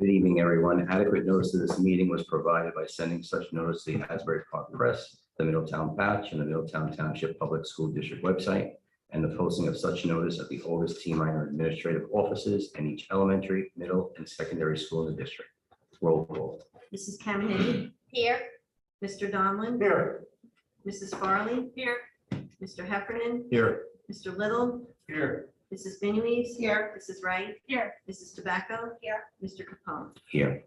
Good evening, everyone. Adequate notice of this meeting was provided by sending such notice to the Asbury Park Press, the Middletown Patch, and the Middletown Township Public School District website, and the posting of such notice at the August T. Minor administrative offices and each elementary, middle, and secondary school in the district. Roll call. Mrs. Caminiti. Here. Mr. Donlin. Here. Mrs. Farley. Here. Mr. Heffernan. Here. Mr. Little. Here. Mrs. Benoist. Here. Mrs. Wright. Here. Mrs. Tobacco. Here. Mr. Capone. Here.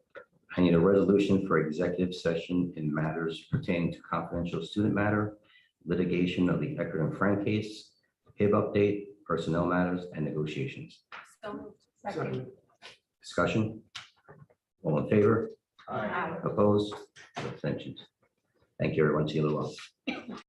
I need a resolution for executive session in matters pertaining to confidential student matter, litigation of the Eckert and Frank case, HIB update, personnel matters, and negotiations. So moved. Second. Discussion? All in favor? Aye. Opposed? Abstentions? Thank you, everyone. See you in a little while.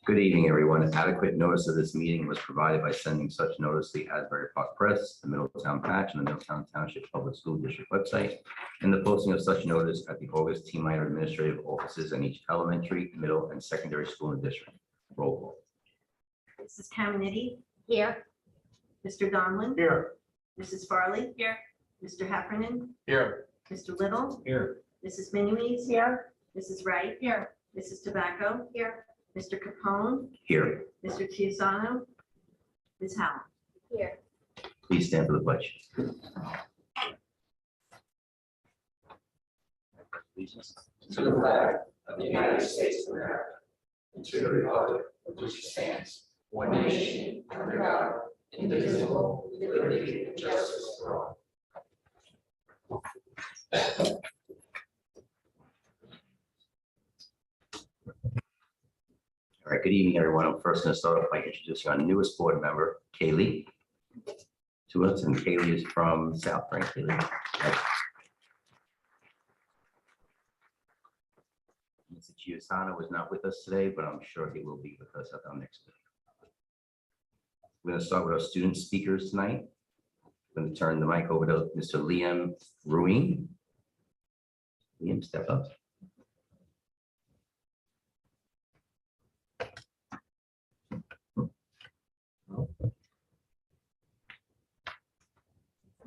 Good evening, everyone. Adequate notice of this meeting was provided by sending such notice to the Asbury Park Press, the Middletown Patch, and the Middletown Township Public School District website, and the posting of such notice at the August T minor administrative offices in each elementary, middle, and secondary school in the district. Roll call. Mrs. Caminiti? Here. Mr. Donlin? Here. Mrs. Farley? Here. Mr. Heffernan, Here. Mr. Little? Here. Mrs. Minuis? Here. Mrs. Wright? Here. Mrs. Tobacco? Here. Mr. Capone? Here, Mr. Chiusano? Ms. Howell? Here. please stand for the pledge. To the flag of the United States of America, and to the republic for which it stands, one nation, under God, indivisible, with liberty and justice for all. All right, good evening, everyone. I'm first going to start off by introducing our newest board member, Kaylee, to us, and Kaylee is from South, right, Kaylee? Right. Mr. Chiusano is not with us today, but I'm sure he will be with us at our next meeting. We're going to start with our student speakers tonight. I'm going to turn the mic over to Mr. Liam Ruin. Liam, step up.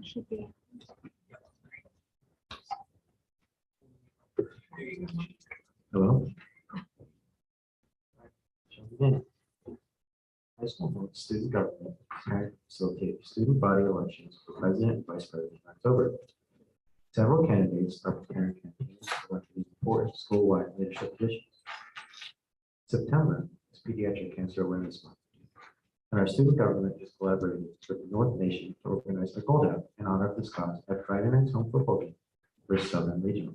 Should be. Hello. Shall we begin? High school board student government parent facilitate student body elections for president and vice president in October. Several candidates are preparing campaigns for these important school-wide leadership positions. September is Pediatric Cancer Awareness Month, and our student government is collaborating with the North Nation to organize a gold out in honor of this cause at Friday night's home football game versus Southern Regional.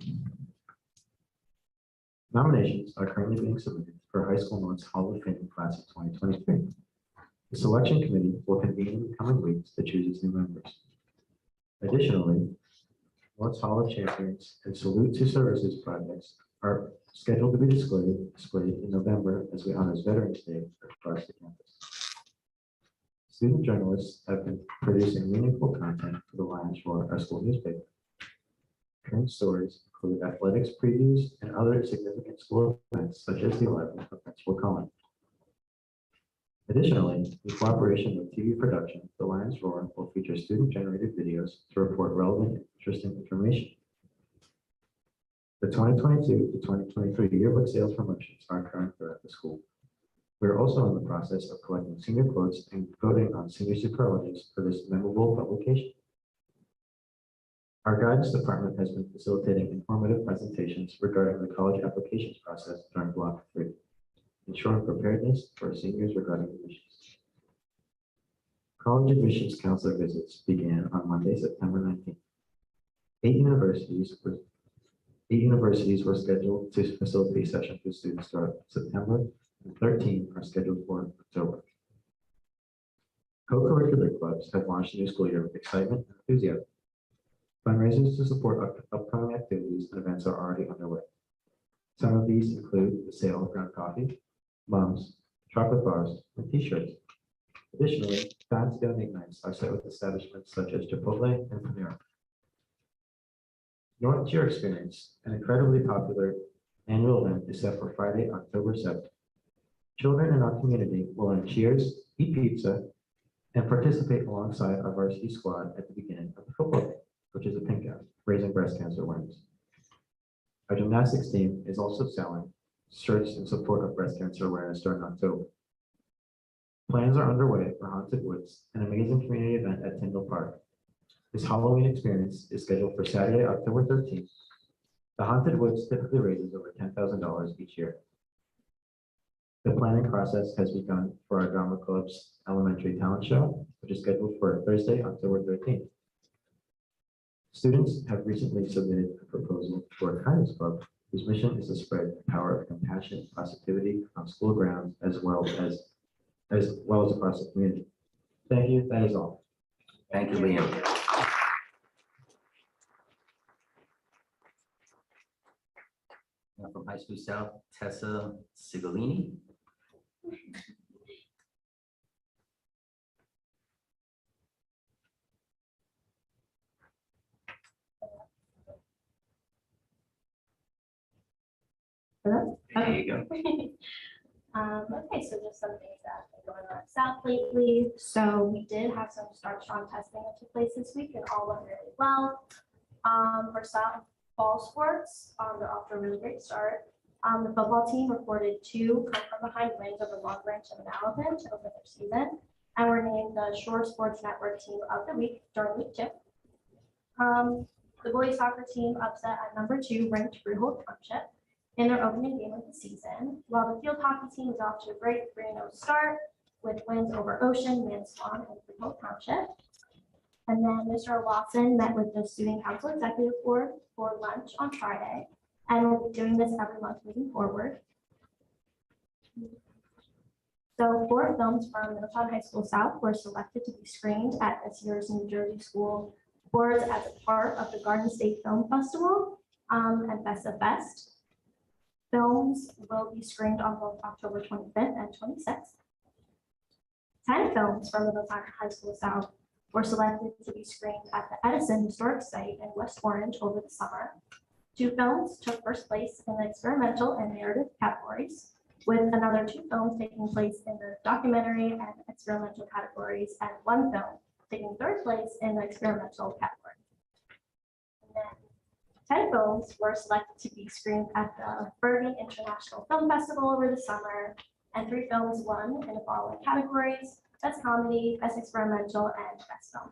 Nominations are currently being submitted for High School North's Hall of Fame class of 2023. The selection committee will convene in the coming weeks to choose its new members. Additionally, North's Hall of Champions and Salute to Services projects are scheduled to be displayed in November as we honor Veterans Day across the campus. Student journalists have been producing meaningful content for the Lions for our school newspaper. Current stories include athletics previews and other significant school events such as the 11th of Principal Cullen. Additionally, in cooperation with TV production, the Lions Roar will feature student-generated videos to report relevant and interesting information. The 2022 to 2023 yearbook sales promotions are current throughout the school. We are also in the process of collecting senior quotes and voting on senior superlatives for this memorable publication. Our guidance department has been facilitating informative presentations regarding the college applications process during Block 3, ensuring preparedness for seniors regarding admissions. College admissions counselor visits began on Monday, September 19th. 8 universities were scheduled to facilitate sessions with students throughout September, and 13 are scheduled for October. Co-curricular clubs have launched the new school year with excitement and enthusiasm. Fundraisers to support upcoming activities and events are already underway. Some of these include the sale of ground coffee, mums, chocolate bars, and t-shirts. Additionally, fans donate nights are set with establishments such as Chipotle and Panera. North Cheer Experience, an incredibly popular annual event, is set for Friday, October 7th. Children in our community will learn cheers, eat pizza, and participate alongside our varsity squad at the beginning of the football game, which is a pink out, raising breast cancer awareness. Our gymnastics team is also selling shirts in support of breast cancer awareness during October. Plans are underway for Haunted Woods, an amazing community event at Tyndall Park. This Halloween experience is scheduled for Saturday, October 13th. The Haunted Woods typically raises over $10,000 each year. The planning process has begun for our drama club's elementary talent show, which is scheduled for Thursday, October 13th. Students have recently submitted a proposal for a kindness club whose mission is to spread the power of compassion and positivity on school grounds as well as across the community. Thank you. That is all. Thank you, Liam. Now from High School South, Tessa Sigolini. Hello? There you go. Okay, so just some things that have been going on south lately. So we did have some start strong testing that took place this week and all went really well. For South fall sports, they're off to a really great start. The football team reported 2 come from behind wins over Long Branch and Manalapan to open their season, and were named the Shore Sports Network Team of the Week during week 2. The boys soccer team upset at number 2 ranked Freehold Township in their opening game of the season, while the field hockey team is off to a great 3-0 start with wins over Ocean, Manswan, and Freehold Township. And then Mr. Lawson met with the Student Council Executive Board for lunch on Friday, and we'll be doing this every month moving forward. So 4 films from Middletown High School South were selected to be screened at this year's New Jersey School Boards as a part of the Garden State Film Festival and Best of Best. Films will be screened on both October 25th and 26th. 10 films from Middletown High School South were selected to be screened at the Edison Historic Site in West Orange over the summer. 2 films took first place in the experimental and narrative categories, with another 2 films taking place in the documentary and experimental categories, and 1 film taking 3rd place in the experimental category. And then 10 films were selected to be screened at the Bergen International Film Festival over the summer, and 3 films won in the following categories: Best Comedy, Best Experimental, and Best Film.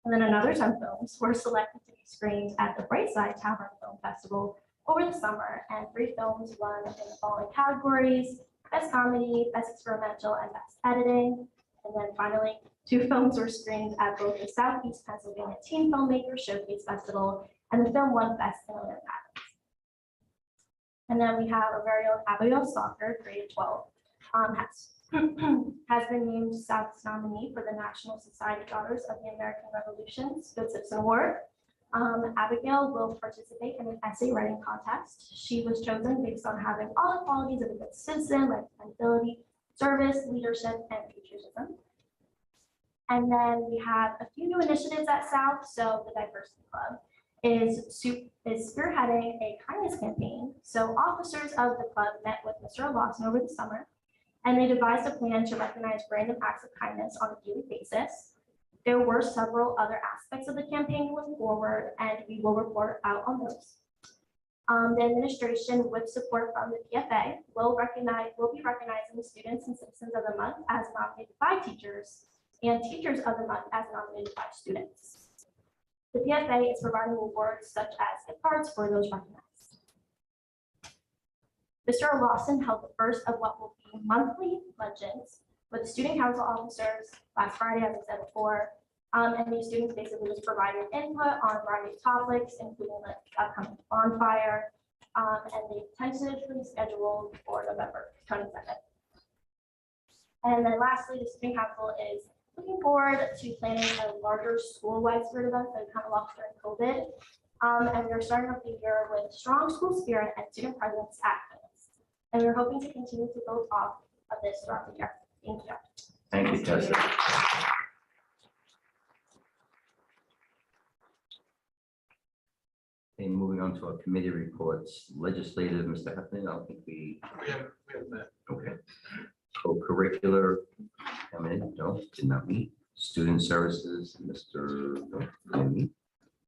And then another 10 films were selected to be screened at the Brightside Tavern Film Festival over the summer, and 3 films won in the following categories: Best Comedy, Best Experimental, and Best Editing. And then finally, 2 films were screened at both the Southeast Pennsylvania Teen Filmmaker Showcase Festival, and the film won Best in Other Patterns. And then we have our very own Abigail Stalker, grade 12, has been named South's nominee for the National Society Daughters of the American Revolution's Good Citizen Award. Abigail will participate in an essay writing contest. She was chosen based on having all the qualities of a good citizen, like dependability, service, leadership, and patriotism. And then we have a few new initiatives at South. So the Diversity Club is spearheading a kindness campaign. So officers of the club met with Mr. Lawson over the summer, and they devised a plan to recognize random acts of kindness on a daily basis. There were several other aspects of the campaign going forward, and we will report out on those. The administration, with support from the PFA, will be recognizing the Students and Citizens of the Month as nominated by teachers, and Teachers of the Month as nominated by students. The PFA is providing awards such as gift cards for those recognized. Mr. Lawson held the first of what will be monthly luncheons with the student council officers last Friday, as I said before. And these students basically just provided input on a variety of topics, including the upcoming bonfire, and they tentatively scheduled for November 22nd. And then lastly, the student council is looking forward to planning a larger school-wide spirit event that we kind of lost during COVID. And we're starting off the year with strong school spirit and student presence at campus. And we're hoping to continue to build off of this throughout the year. Thank you. Thank you, Tessa. Okay, moving on to our committee reports. Legislative, Mr. Heflin, I don't think we have that. okay. Co-curricular, no, did not meet. Student services, Mr. No, didn't meet.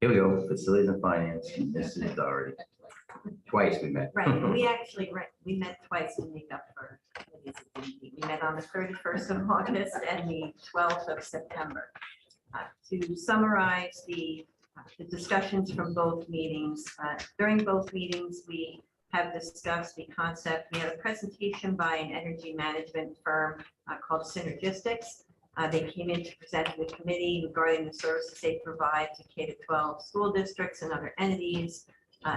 Here we go, facilities and finance, Mrs. Doherty. Twice we met. Right, we met twice to make up for committees that didn't meet. We met on the 31st of August and the 12th of September. To summarize the discussions from both meetings, during both meetings, we have discussed the concept. We had a presentation by an energy management firm called Synergistics. They came in to present to the committee regarding the services they provide to K-12 school districts and other entities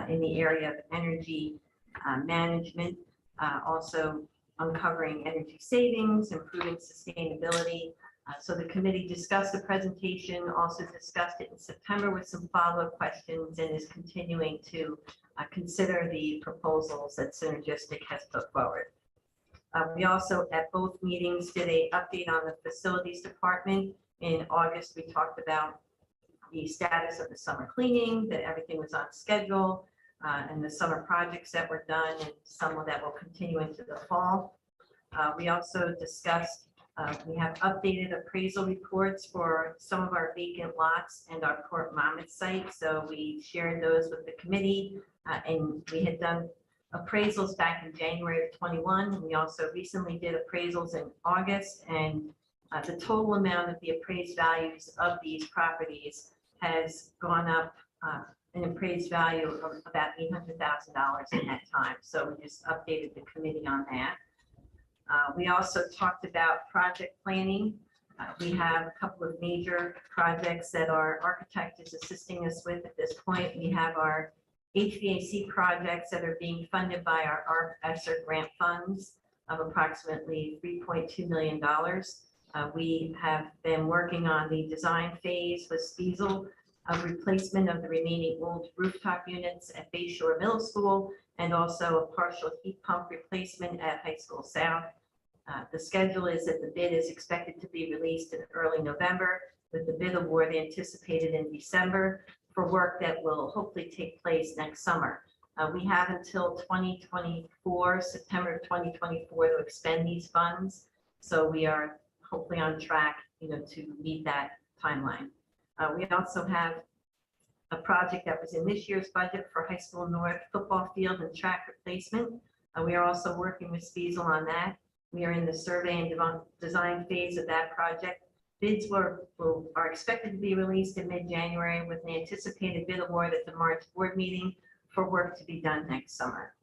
in the area of energy management, also uncovering energy savings, improving sustainability. So the committee discussed the presentation, also discussed it in September with some follow-up questions, and is continuing to consider the proposals that Synergistic has put forward. We also, at both meetings, did a update on the facilities department. In August, we talked about the status of the summer cleaning, that everything was on schedule, and the summer projects that were done, and some of that will continue into the fall. We also discussed, we have updated appraisal reports for some of our vacant lots and our Port Monmouth site. So we shared those with the committee, and we had done appraisals back in January of 21. We also recently did appraisals in August, and the total amount of the appraised values of these properties has gone up, an appraised value of about $800,000 in that time. So we just updated the committee on that. We also talked about project planning. We have a couple of major projects that our architect is assisting us with at this point. We have our HVAC projects that are being funded by our ESSER grant funds of approximately $3.2 million. We have been working on the design phase with Spiesel of replacement of the remaining old rooftop units at Bay Shore Middle School, and also a partial heat pump replacement at High School South. The schedule is that the bid is expected to be released in early November, with the bid award anticipated in December for work that will hopefully take place next summer. We have until 2024, September of 2024, to expend these funds. So we are hopefully on track, to meet that timeline. We also have a project that was in this year's budget for High School North football field and track replacement. We are also working with Spiesel on that. We are in the survey and design phase of that project. Bids are expected to be released in mid-January, with an anticipated bid award at the March board meeting for work to be done next summer.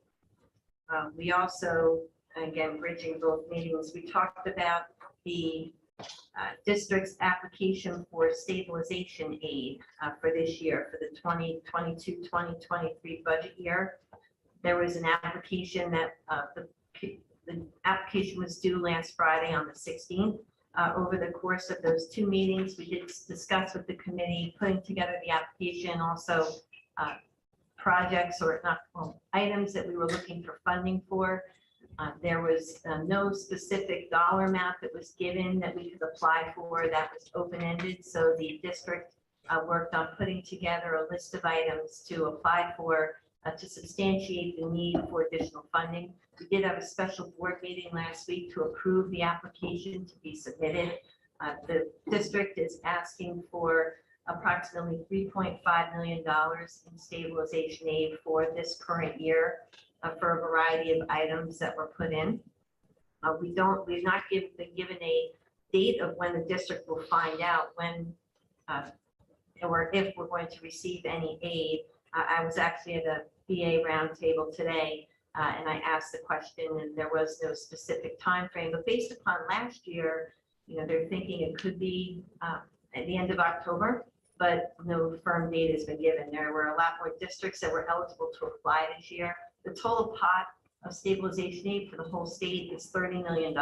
We also, again, bridging both meetings, we talked about the district's application for stabilization aid for this year, for the 2022-2023 budget year. There was an application that the application was due last Friday on the 16th. Over the course of those two meetings, we did discuss with the committee putting together the application, also projects or not items that we were looking for funding for. There was no specific dollar amount that was given that we could apply for. That was open-ended. So the district worked on putting together a list of items to apply for to substantiate the need for additional funding. We did have a special board meeting last week to approve the application to be submitted. The district is asking for approximately $3.5 million in stabilization aid for this current year for a variety of items that were put in. We've not been given a date of when the district will find out when or if we're going to receive any aid. I was actually at a BA roundtable today, and I asked the question, and there was no specific time frame. But based upon last year, they're thinking it could be at the end of October, but no firm date has been given. There were a lot more districts that were eligible to apply this year. The total pot of stabilization aid for the whole state is $30 million.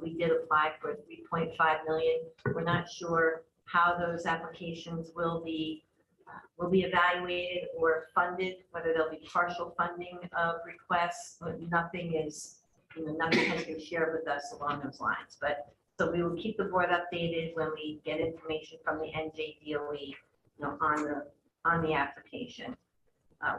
We did apply for $3.5 million. We're not sure how those applications will be evaluated or funded, whether there'll be partial funding of requests. But nothing has been shared with us along those lines. But so we will keep the board updated when we get information from the NJDOE, on the application.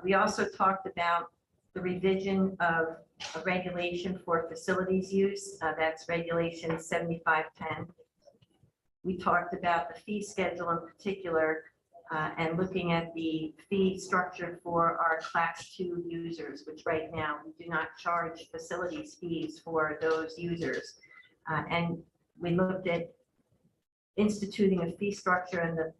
We also talked about the revision of a regulation for facilities use. That's regulation 7510. We talked about the fee schedule in particular, and looking at the fee structure for our class 2 users, which right now we do not charge facilities fees for those users. And we looked at instituting a fee structure, and the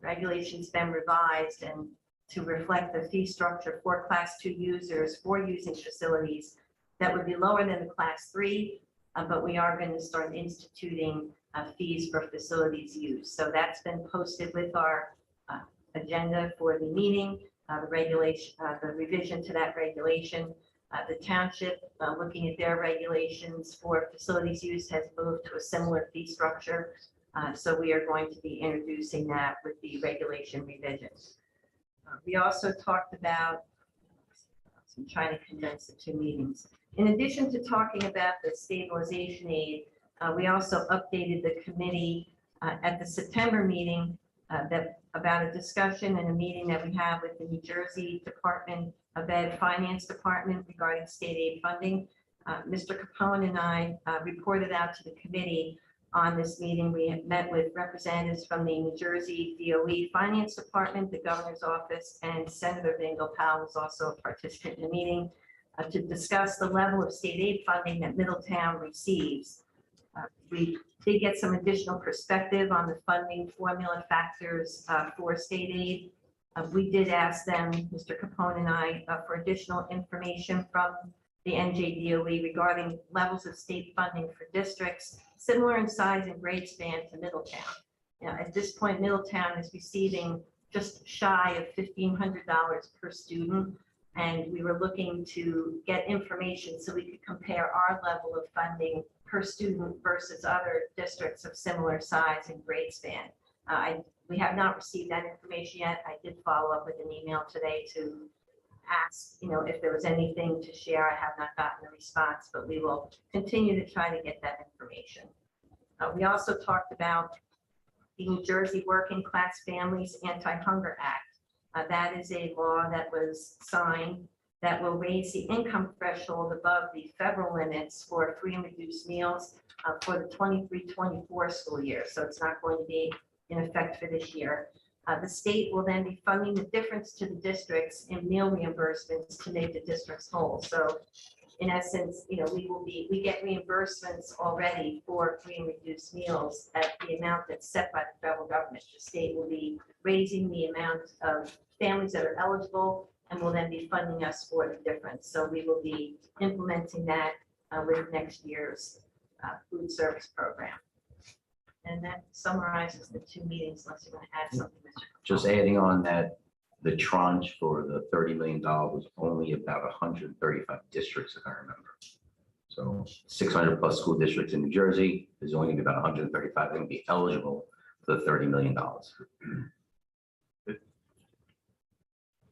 regulations been revised and to reflect the fee structure for class 2 users for using facilities that would be lower than the class 3, but we are going to start instituting fees for facilities use. So that's been posted with our agenda for the meeting, the regulation, the revision to that regulation. The township, looking at their regulations for facilities use, has moved to a similar fee structure. So we are going to be introducing that with the regulation revisions. We also talked about, I'm trying to condense the two meetings. In addition to talking about the stabilization aid, we also updated the committee at the September meeting that about a discussion and a meeting that we have with the New Jersey Department of Ed Finance Department regarding state aid funding. Mr. Capone and I reported out to the committee on this meeting. We have met with representatives from the New Jersey DOE Finance Department, the governor's office, and Senator Vingle Powell was also a participant in the meeting to discuss the level of state aid funding that Middletown receives. We did get some additional perspective on the funding formula factors for state aid. We did ask them, Mr. Capone and I, for additional information from the NJDOE regarding levels of state funding for districts similar in size and grade span to Middletown. At this point, Middletown is receiving just shy of $1,500 per student, and we were looking to get information so we could compare our level of funding per student versus other districts of similar size and grade span. We have not received that information yet. I did follow up with an email today to ask, if there was anything to share. I have not gotten a response, but we will continue to try to get that information. We also talked about the New Jersey Working Class Families Anti-Hunger Act. That is a law that was signed that will raise the income threshold above the federal limits for free and reduced meals for the 23-24 school year. So it's not going to be in effect for this year. The state will then be funding the difference to the districts in meal reimbursements to make the districts whole. So in essence, we get reimbursements already for free and reduced meals at the amount that's set by the federal government. The state will be raising the amount of families that are eligible and will then be funding us for the difference. So we will be implementing that with next year's food service program. And that summarizes the two meetings, unless you want to add something, Mr. Just adding on that, the tranche for the $30 million was only about 135 districts, if I remember. So 600 plus school districts in New Jersey, there's only going to be about 135 that will be eligible for the $30 million.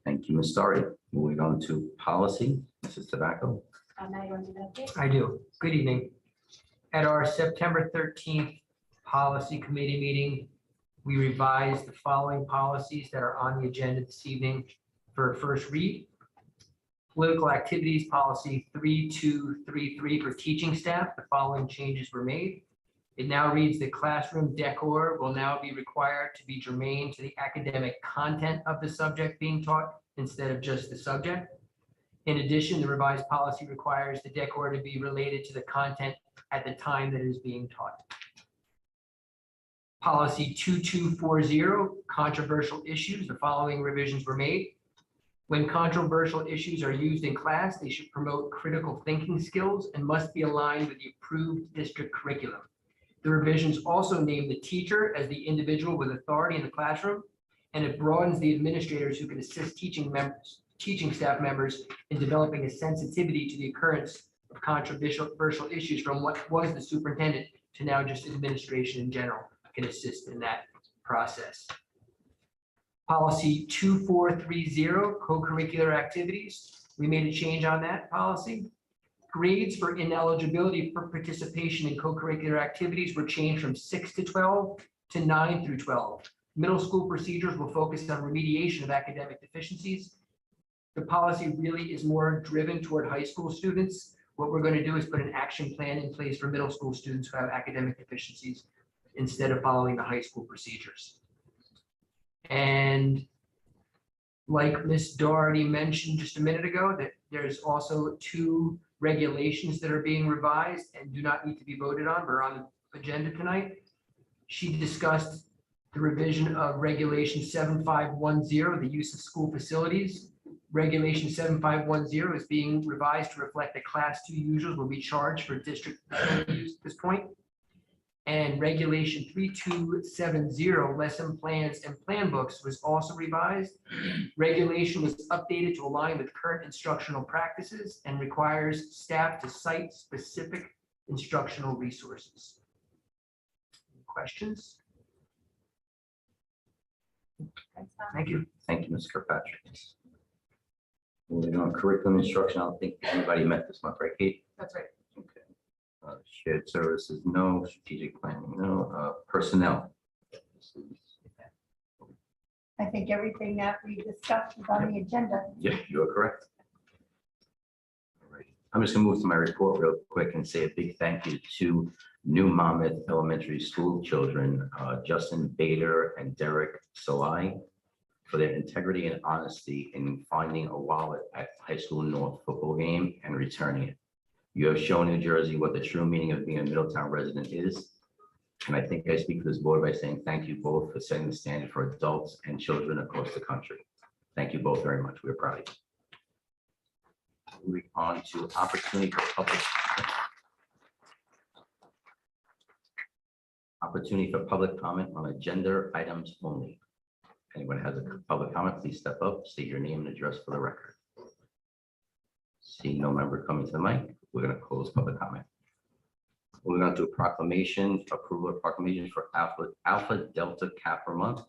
Thank you, Ms. Starry. Moving on to policy, Mrs. Tobacco. Now you want to do that, Dave? I do. Good evening. At our September 13th policy committee meeting, we revised the following policies that are on the agenda this evening for first read. Political activities policy 3233 for teaching staff. The following changes were made. It now reads that classroom decor will now be required to be germane to the academic content of the subject being taught instead of just the subject. In addition, the revised policy requires the decor to be related to the content at the time that it is being taught. Policy 2240, controversial issues. The following revisions were made. When controversial issues are used in class, they should promote critical thinking skills and must be aligned with the approved district curriculum. The revisions also name the teacher as the individual with authority in the classroom, and it broadens the administrators who can assist teaching staff members in developing a sensitivity to the occurrence of controversial issues from what was the superintendent to now just administration in general can assist in that process. Policy 2430, co-curricular activities. We made a change on that policy. Grades for ineligibility for participation in co-curricular activities were changed from 6 to 12 to 9 through 12. Middle school procedures will focus on remediation of academic deficiencies. The policy really is more driven toward high school students. What we're going to do is put an action plan in place for middle school students who have academic deficiencies instead of following the high school procedures. And like Ms. Doherty mentioned just a minute ago, that there's also 2 regulations that are being revised and do not need to be voted on, but are on the agenda tonight. She discussed the revision of regulation 7510, the use of school facilities. Regulation 7510 is being revised to reflect that class 2 users will be charged for district facility use at this point. And regulation 3270, lesson plans and plan books, was also revised. Regulation was updated to align with current instructional practices and requires staff to cite specific instructional resources. Any questions? Thank you. Thank you, Ms. Kirkpatrick. Moving on, curriculum instruction, I don't think anybody met this month, right, Kate? That's right. Okay. Shared services, no. Strategic planning, no. Personnel. I think everything that we discussed is on the agenda. Yep, you are correct. All right. I'm just gonna move to my report real quick and say a big thank you to New Monmouth Elementary School children, Justin Bader and Derek Solai, for their integrity and honesty in finding a wallet at High School North football game and returning it. You have shown New Jersey what the true meaning of being a Middletown resident is. And I think I speak for this board by saying thank you both for setting the standard for adults and children across the country. Thank you both very much. We're proud of you. Moving on to opportunity for public comment on agenda items only. Anyone has a public comment, please step up, state your name and address for the record. Seeing no member coming to the mic, we're going to close public comment. Moving on to a proclamation, approval of proclamation for Alpha Delta Kappa Month.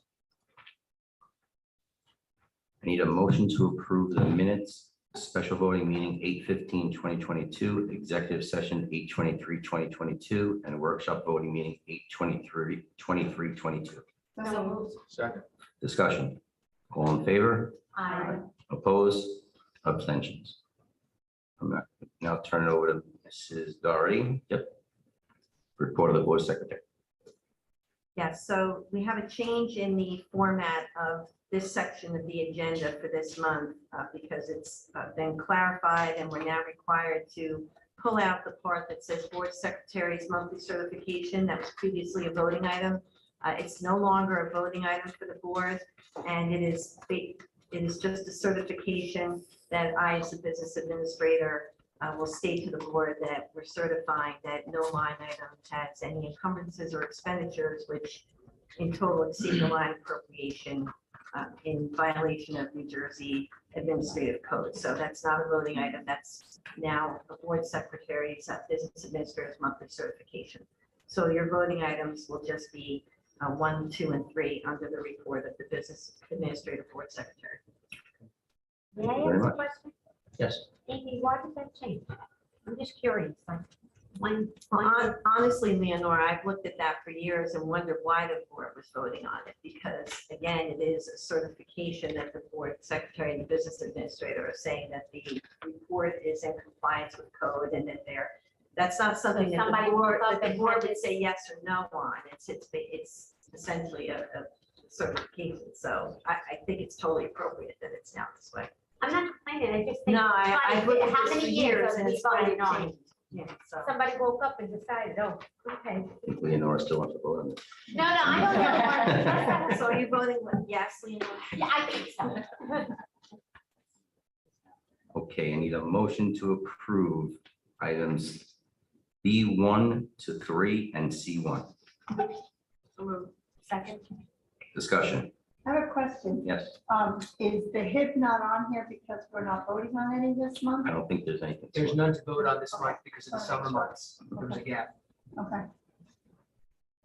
I need a motion to approve the minutes, special voting meeting 8/15/2022, executive session 8/23/2022, and workshop voting meeting 8/23/22. So moved. Second. Discussion. All in favor? Aye. Opposed? Abstentions? I'm not, now turn it over to Mrs. Doherty. Yep. Report of the board secretary. Yes, so we have a change in the format of this section of the agenda for this month because it's been clarified and we're now required to pull out the part that says board secretary's monthly certification that was previously a voting item. It's no longer a voting item for the board, and it is just a certification that I, as a business administrator, will state to the board that we're certifying that no line item has any encumbrances or expenditures which in total exceed the line appropriation in violation of New Jersey Administrative Code. So that's not a voting item. That's now the board secretary's business administrator's monthly certification. So your voting items will just be 1, 2, and 3 under the report of the business administrative board secretary. May I Very ask a much. question? Yes. Amy, why did that change? I'm just curious. Like one, Honestly, Leonora, I've looked at that for years and wondered why the board was voting on it, because again, it is a certification that the board secretary and the business administrator are saying that the report is in compliance with code and that that's not something that Somebody the board, woke up that the and board had would this- say yes or no on. It's essentially a certification. So I think it's totally appropriate that it's now this way. I'm not complaining. I just think. No, I've looked at How this for many years years and have we it's finally voted on? changed. Yeah, so. Somebody woke up and decided, oh, okay. I think Leonora still wants to vote on this. No, I don't know. So are you voting with yes, Leonora? Yeah, I think so. Okay, I need a motion to approve items B1 to 3 and C1. Second. Discussion. I have a question. Yes, Is the HIB not on here because we're not voting on any this month? I don't think there's anything. There's none to vote on this month because of the summer months. There was a gap. Okay.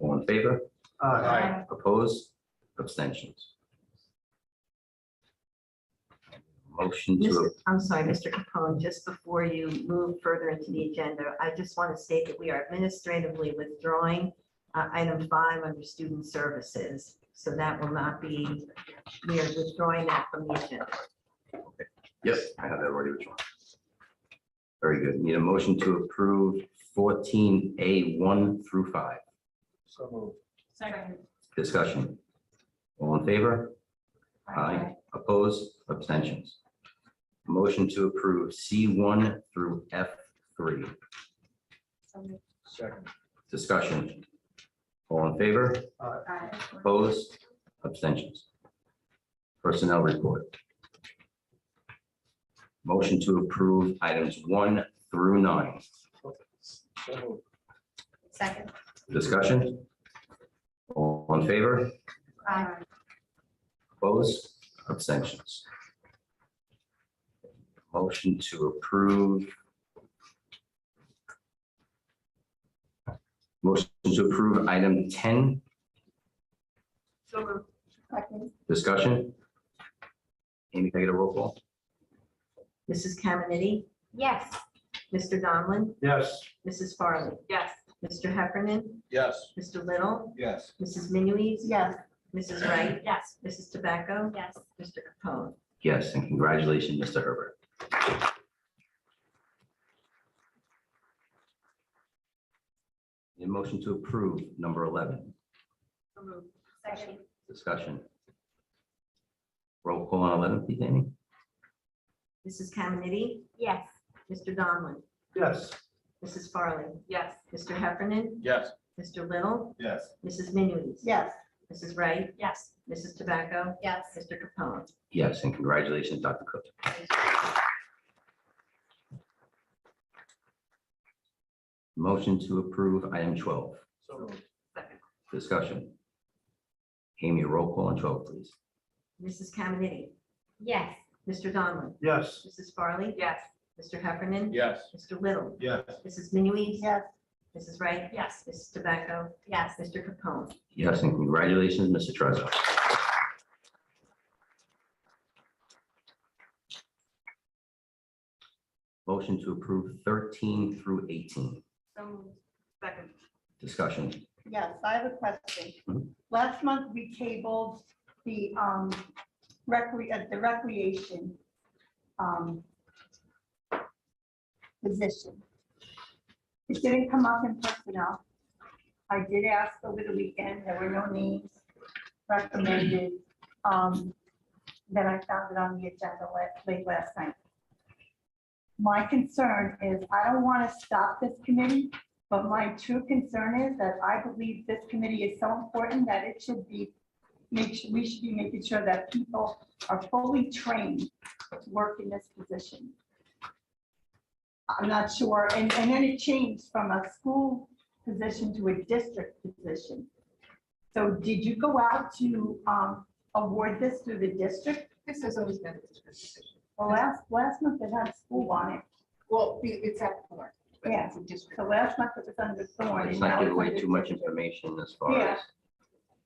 All in favor? Aye. Opposed? Abstentions? Motion to, I'm sorry, Mr. Capone, just before you move further into the agenda, I just want to state that we are administratively withdrawing item 5 under student services. So that will not be, we are withdrawing that from the agenda. yes, I have that already withdrawn. Very good. Need a motion to approve 14A1 through 5. So moved. Second. Discussion. All in favor? Aye. Opposed? Abstentions? Motion to approve C1 through F3. Second. Discussion. All in favor? Opposed? Abstentions? Personnel report. Motion to approve items 1 through 9. So moved. Second. Discussion. All in favor? Opposed? Abstentions? Motion to approve. Motion to approve item 10. So moved. Second. Discussion. Amy, can I get a roll call? Mrs. Caminiti, Yes. Mr. Donlin, Yes. Mrs. Farley, Yes. Mr. Heffernan, Yes. Mr. Little, Yes. Mrs. Minuit, Yes. Mrs. Wright, Yes. Mrs. Tobacco, Yes. Mr. Capone. Yes, and congratulations, Mr. Herbert. A motion to approve number 11, So moved. Second. discussion. Roll call on 11, please, Amy. Mrs. Caminiti, Yes. Mr. Donlin, Yes. Mrs. Farley, Yes. Mr. Heffernan, Yes. Mr. Little, Yes. Mrs. Minuit, Yes. Mrs. Wright, Yes. Mrs. Tobacco, Yes. Mr. Capone. Yes, and congratulations, Dr. Cook. Motion to approve item 12, So moved. Second. discussion. Amy, roll call on 12, please. Mrs. Caminiti, Yes. Mr. Donlin, Yes. Mrs. Farley, Yes. Mr. Heffernan, Yes. Mr. Little, Yes. Mrs. Minuit, Yes. Mrs. Wright, Yes. Mrs. Tobacco, Yes. Mr. Capone. Yes, and congratulations, Mr. Trezor. Motion to approve 13 through 18, So moved. Second. discussion. Yes, I have a question. Mhm. Last month, we tabled the recreation position. It didn't come up in personnel. I did ask over the weekend, there were no names recommended. Then I found it on the agenda late last night. My concern is, I don't want to stop this committee, but my true concern is that I believe this committee is so important that it should be, we should be making sure that people are fully trained to work in this position. I'm not sure, and then it changed from a school position to a district position. So did you go out to award this through the district? This has always been a district decision. Well, last month it had school on it. Well, it's at Thorn, but Yeah. it's a district. So last month it was under Thorn. Let's and not now give it's away under too much district. information as far Yeah. as,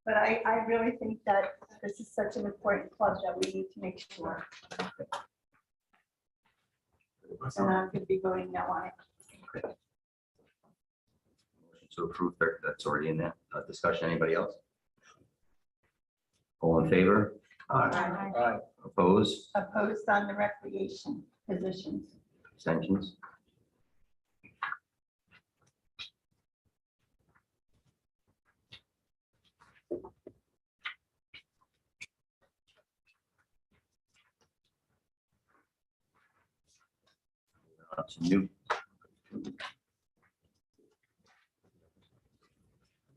But I really think that this is such an important club that we need to make sure. And I'm going to be voting no on it. motion to approve, that's already in there. Discussion, anybody else? All in favor? Aye. Opposed? Opposed on the recreation positions. Abstentions? To new.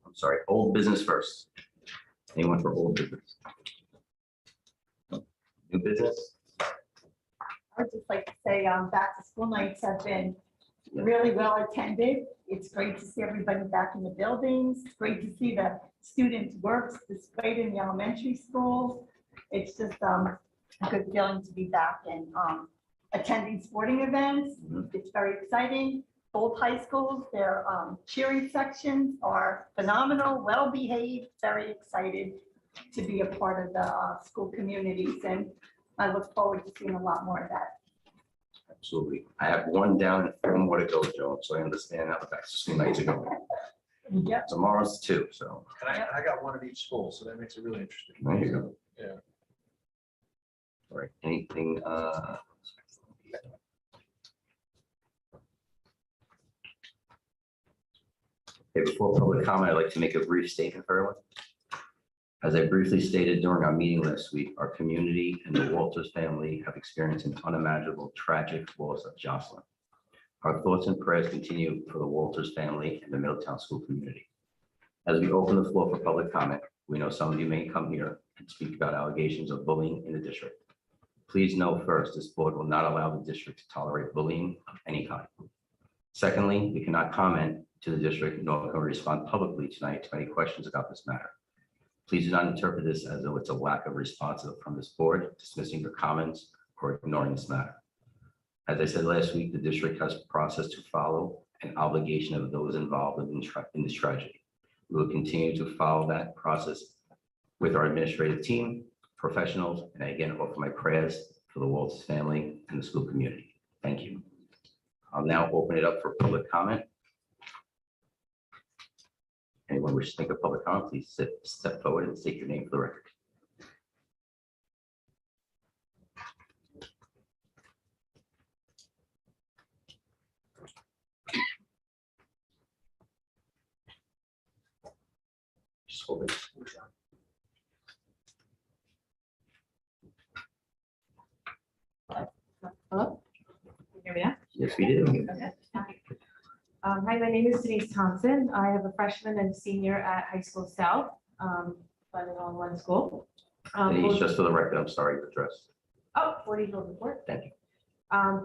I'm sorry, old business first. Anyone for old business? New business? I would just like to say, back to school nights have been really well attended. It's great to see everybody back in the buildings. It's great to see the students' works displayed in the elementary schools. It's just a good feeling to be back and attending sporting events. It's very exciting. Both high schools, their cheering sections are phenomenal, well-behaved, very excited to be a part of the school communities. And I look forward to seeing a lot more of that. Absolutely. I have one down and 4 more to go, Joe, so I understand how the back to school nights are going. Yep. Tomorrow's 2, so And I got one of each school, so that makes it really interesting. there you go. Yeah. All right, anything, okay, before public comment, I'd like to make a brief statement for everyone. As I briefly stated during our meeting last week, our community and the Walters family have experienced an unimaginable tragic loss of Jocelyn. Our thoughts and prayers continue for the Walters family and the Middletown school community. As we open the floor for public comment, we know some of you may come here and speak about allegations of bullying in the district. Please know first, this board will not allow the district to tolerate bullying of any kind. Secondly, we cannot comment to the district, nor can we respond publicly tonight to any questions about this matter. Please do not interpret this as though it's a lack of response from this board, dismissing your comments or ignoring this matter. As I said last week, the district has a process to follow, an obligation of those involved in this tragedy. We will continue to follow that process with our administrative team, professionals, and I again offer my prayers for the Waltz family and the school community. Thank you. I'll now open it up for public comment. Anyone wish to make a public comment, please step forward and state your name for the record. Just hold it. Hello? Can you hear me now? Yes, we do. Okay. Hi, my name is Denise Thompson. I have a freshman and senior at High School South, but in all one school. Denise, Both- just for the record, I'm sorry to address. Oh, 40 Hilton Court. Thank you.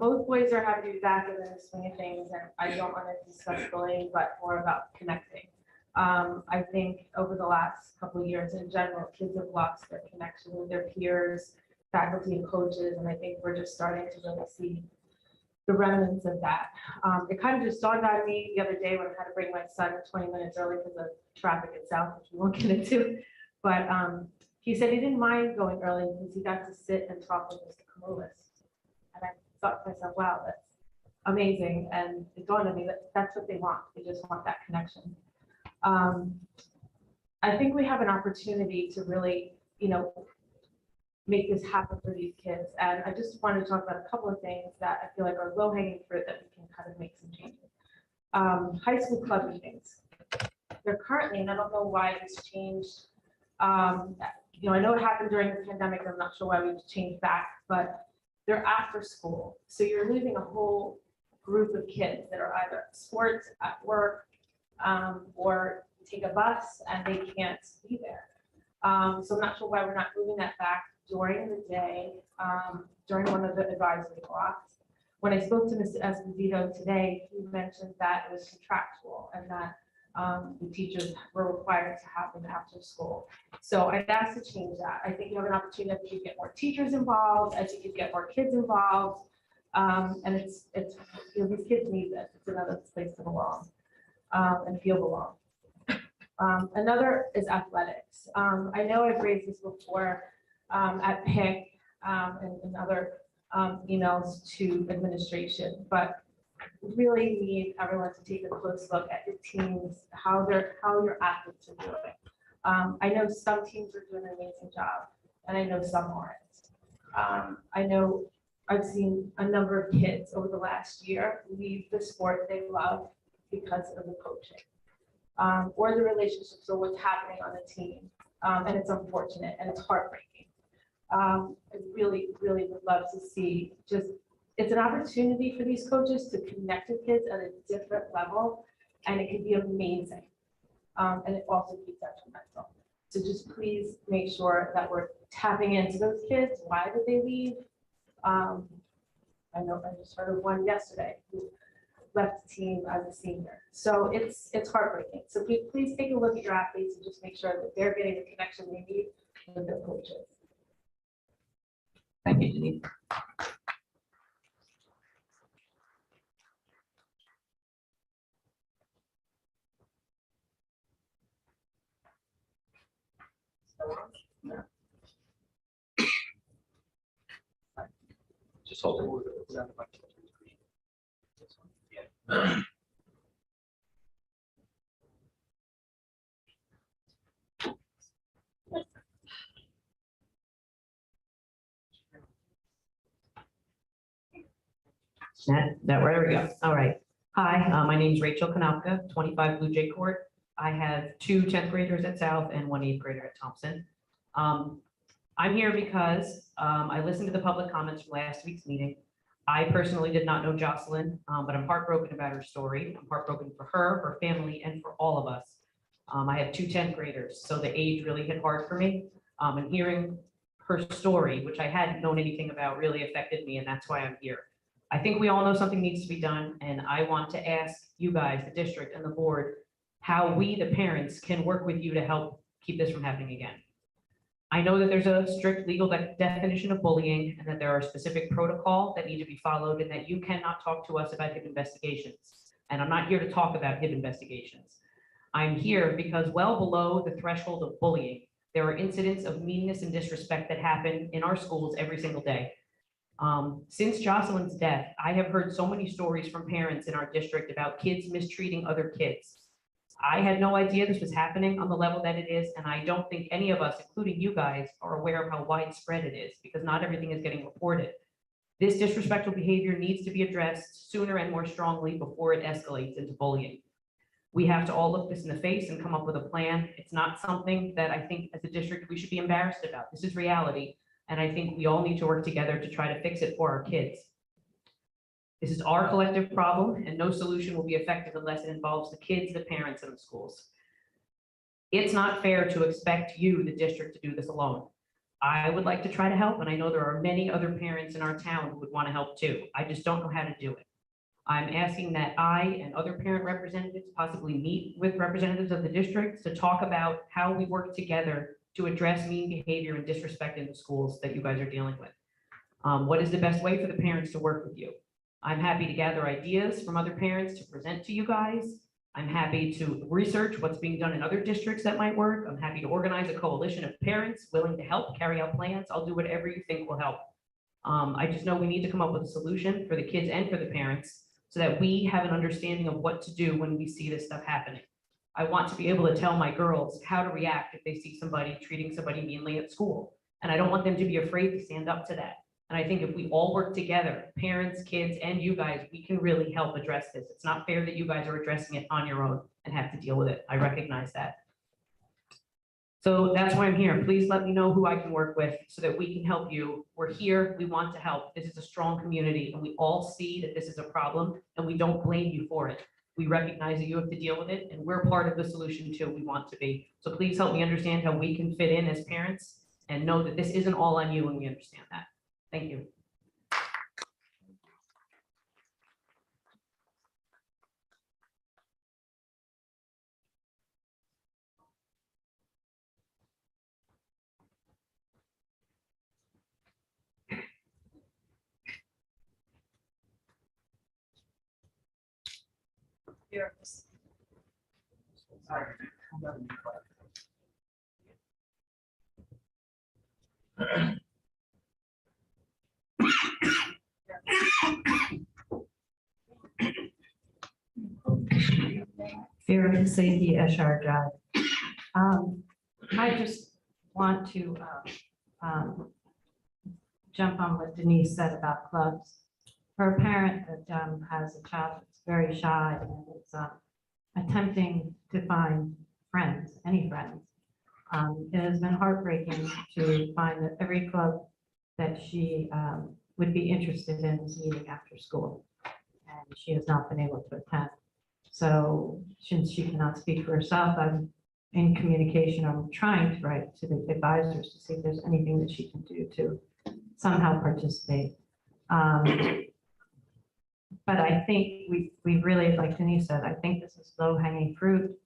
Both boys are happy to be back in the swing of things, and I don't want to discuss bullying, but more about connecting. I think over the last couple of years in general, kids have lost their connection with their peers, faculty and coaches, and I think we're just starting to really see the remnants of that. It kind of just dawned on me the other day when I had to bring my son 20 minutes early because of traffic itself, which we won't get into. But he said he didn't mind going early because he got to sit and talk with Mr. Kamulis. And I thought to myself, wow, that's amazing. And it dawned on me that that's what they want. They just want that connection. I think we have an opportunity to really, make this happen for these kids. And I just wanted to talk about a couple of things that I feel like are low hanging fruit that we can kind of make some changes. High school club meetings. They're currently, and I don't know why it's changed. I know it happened during the pandemic. I'm not sure why we've changed back, but they're after school. So you're losing a whole group of kids that are either at sports, at work, or take a bus and they can't be there. So I'm not sure why we're not moving that back during the day, during one of the advisory blocks. When I spoke to Mr. Esposito today, he mentioned that it was contractual and that the teachers were required to have them after school. So I'd ask to change that. I think you have an opportunity to get more teachers involved. I think you get more kids involved. And it's these kids need this. It's another place to belong and feel belong. Another is athletics. I know I've raised this before at PIC and in other emails to administration, but really need everyone to take a close look at your teams, how your athletes are doing. I know some teams are doing an amazing job, and I know some aren't. I know I've seen a number of kids over the last year leave the sport they love because of the coaching. Or the relationships or what's happening on the team. And it's unfortunate and it's heartbreaking. I really, really would love to see it's an opportunity for these coaches to connect with kids at a different level, and it could be amazing. And it also keeps detrimental. So just please make sure that we're tapping into those kids. Why did they leave? I know I just heard of one yesterday who left the team as a senior. So it's heartbreaking. So please take a look at your athletes and just make sure that they're getting the connection they need with their coaches. Thank you, Denise. Just hold it. There we go. All right. Hi, my name is Rachel Kanopka, 25 Blue Jay Court. I have two 10th graders at South and one 8th grader at Thompson. I'm here because I listened to the public comments from last week's meeting. I personally did not know Jocelyn, but I'm heartbroken about her story. I'm heartbroken for her family, and for all of us. I have two 10th graders, so the age really hit hard for me. And hearing her story, which I hadn't known anything about, really affected me, and that's why I'm here. I think we all know something needs to be done, and I want to ask you guys, the district and the board, how we, the parents, can work with you to help keep this from happening again. I know that there's a strict legal definition of bullying and that there are specific protocols that need to be followed and that you cannot talk to us about HIP investigations. And I'm not here to talk about HIP investigations. I'm here because well below the threshold of bullying, there are incidents of meanness and disrespect that happen in our schools every single day. Since Jocelyn's death, I have heard so many stories from parents in our district about kids mistreating other kids. I had no idea this was happening on the level that it is, and I don't think any of us, including you guys, are aware of how widespread it is, because not everything is getting reported. This disrespectful behavior needs to be addressed sooner and more strongly before it escalates into bullying. We have to all look this in the face and come up with a plan. It's not something that I think as a district we should be embarrassed about. This is reality, and I think we all need to work together to try to fix it for our kids. This is our collective problem, and no solution will be effective unless it involves the kids, the parents, and the schools. It's not fair to expect you, the district, to do this alone. I would like to try to help, and I know there are many other parents in our town who would want to help too. I just don't know how to do it. I'm asking that I and other parent representatives possibly meet with representatives of the districts to talk about how we work together to address mean behavior and disrespect in the schools that you guys are dealing with. What is the best way for the parents to work with you? I'm happy to gather ideas from other parents to present to you guys. I'm happy to research what's being done in other districts that might work. I'm happy to organize a coalition of parents willing to help carry out plans. I'll do whatever you think will help. I just know we need to come up with a solution for the kids and for the parents so that we have an understanding of what to do when we see this stuff happening. I want to be able to tell my girls how to react if they see somebody treating somebody meanly at school. And I don't want them to be afraid to stand up to that. And I think if we all work together, parents, kids, and you guys, we can really help address this. It's not fair that you guys are addressing it on your own and have to deal with it. I recognize that. So that's why I'm here. Please let me know who I can work with so that we can help you. We're here, we want to help. This is a strong community and we all see that this is a problem and we don't blame you for it. We recognize that you have to deal with it and we're part of the solution too. We want to be. So please help me understand how we can fit in as parents and know that this isn't all on you and we understand that. Thank you. Vera Safety Eshar Drive. I just want to jump on what Denise said about clubs. For a parent that has a child that's very shy and is attempting to find friends, any friends, it has been heartbreaking to find that every club that she would be interested in is meeting after school, and she has not been able to attend. So since she cannot speak for herself, I'm in communication. I'm trying to write to the advisors to see if there's anything that she can do to somehow participate. But I think we really, like Denise said, I think this is low hanging fruit.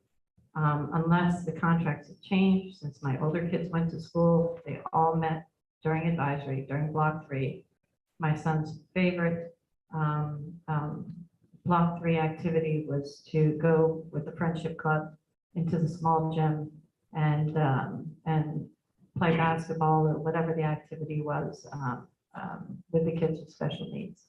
Unless the contracts have changed, since my older kids went to school, they all met during advisory, during block 3. My son's favorite block 3 activity was to go with the friendship club into the small gym and play basketball or whatever the activity was with the kids with special needs.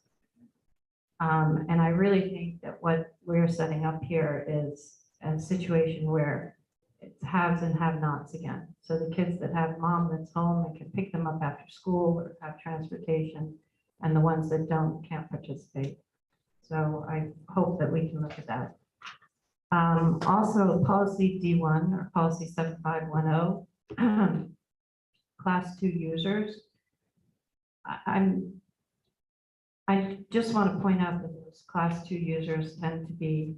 And I really think that what we're setting up here is a situation where it's haves and have-nots again. So the kids that have mom that's home and can pick them up after school or have transportation, and the ones that don't can't participate. So I hope that we can look at that. Also, policy D1 or policy 7510, class 2 users. I just want to point out that those class 2 users tend to be,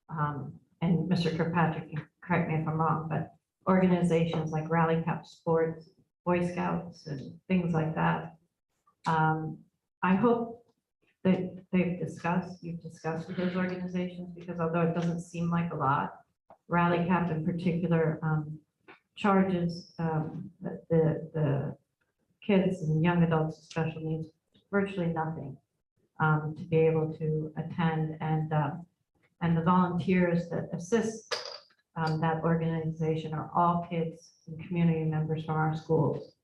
and Mr. Kirkpatrick can correct me if I'm wrong, but organizations like Rally Cap Sports, Boy Scouts, and things like that. I hope that you've discussed with those organizations, because although it doesn't seem like a lot, Rally Cap in particular charges the kids and young adults with special needs virtually nothing to be able to attend, and the volunteers that assist that organization are all kids and community members from our schools.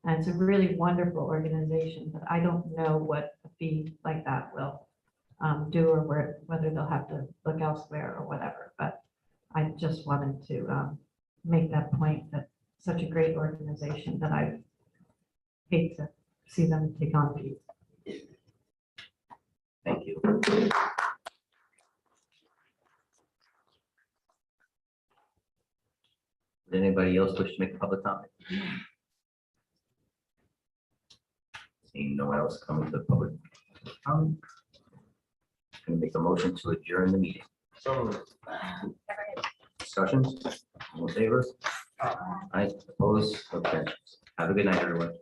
And it's a really wonderful organization, but I don't know what a fee like that will do, or whether they'll have to look elsewhere or whatever. But I just wanted to make that point, that such a great organization that I hate to see them take on fees. Thank you. Does anybody else wish to make a public comment? Seeing no one else coming to the public. Going to make a motion to adjourn the meeting. So. Discussions? All in favor? Aye, opposed, abstentions. Have a good night, everyone.